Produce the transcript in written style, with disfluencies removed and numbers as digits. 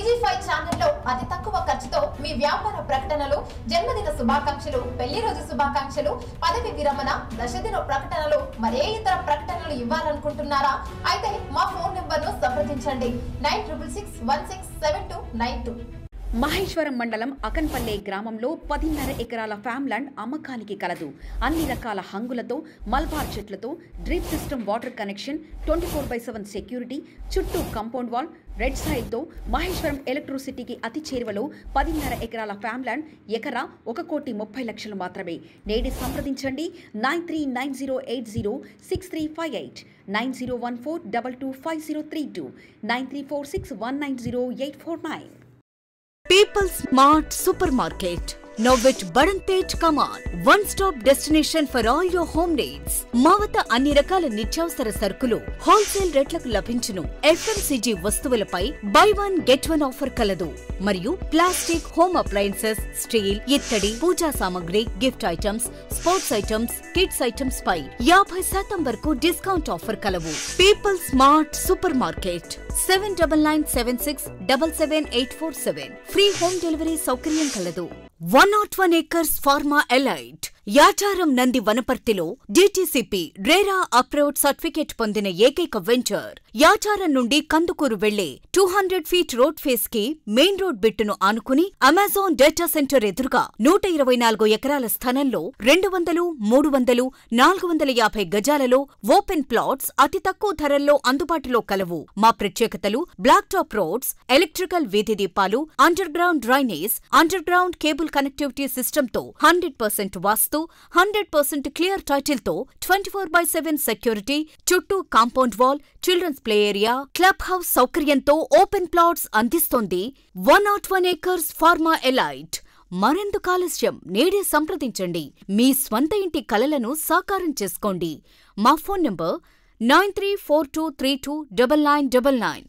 TG5 ఛానల్లో అతి తక్కువ ఖర్చుతో మీ వ్యాపార ప్రకటనలు, జన్మదిన శుభాకాంక్షలు, పెళ్లి రోజు శుభాకాంక్షలు, పదవి విరమణ, దశదిన ప్రకటనలు, మరే ఇతర ప్రకటనలు ఇవ్వాలనుకుంటున్నారా? అయితే మా ఫోన్ నంబర్ను సంప్రదించండి 96167292. మహేశ్వరం మండలం అకన్పల్లె గ్రామంలో 10.5 ఎకరాల ఫామ్ ల్యాండ్ అమ్మకానికి కలదు. అన్ని రకాల హంగులతో, మల్బార్ చెట్లతో, drip system, water connection, 24/7 security, చుట్టూ కాంపౌండ్ వాల్, రెడ్ సాయిల్తో మహేశ్వరం ఎలక్ట్రిసిటీకి అతి చేరువలో 10.5 ఎకరాల ఫామ్ ల్యాండ్ ఎకరా 1,30,00,000 మాత్రమే. నేడే సంప్రదించండి 9390806358, 9014225032, 9346190849. People Smart Supermarket. Now at Badanpet Kamal, one-stop destination for all your home needs. మావత అన్ని రకాల నిత్యావసర సరుకులు హోల్సేల్ రేట్లకు లభించును. FMCG వస్తువులపై buy one get one offer కలదు. మరియు ప్లాస్టిక్, హోమ్ అప్లయన్సెస్, స్టీల్, ఇత్తడి, పూజా సామాగ్రి, gift items, sports items, kids items పై 50% వరకు డిస్కౌంట్ ఆఫర్ కలవు. People smart super market 7996777847. Free home delivery సౌకర్యం కలదు. 101 acres Pharma Elite. Yacharam Nandi వనపర్తిలో DTCP రేరా అప్రూవ్డ్ సర్టిఫికేట్ పొందిన ఏకైక వెంచర్. యాచారం నుండి కందుకూరు వెళ్లే 200 feet రోడ్ ఫేస్ కి మెయిన్ రోడ్ బిట్టును ఆనుకుని అమెజాన్ డేటా సెంటర్ ఎదురుగా 124 ఎకరాల స్థలంలో 200, 300, 450 గజాలలో ఓపెన్ ప్లాట్స్ అతి తక్కువ ధరల్లో అందుబాటులో కలవు. మా ప్రత్యేకతలు: బ్లాక్ టాప్ రోడ్స్, ఎలక్ట్రికల్ వీధి దీపాలు, under ground drainage, under ground cable connectivity system తో 100% వాస్తు, 100% క్లియర్ టైటిల్ తో 24/7 సెక్యూరిటీ, చుట్టూ compound wall, children's play area, club house సౌకర్యంతో ఓపెన్ ప్లాట్స్ అందిస్తోంది 101 acres Pharma Elite. మరెందుకు ఆలస్యం? నేడే సంప్రదించండి. మీ స్వంత ఇంటి కలలను సాకారం చేసుకోండి. మా ఫోన్ నంబర్ 9342329999.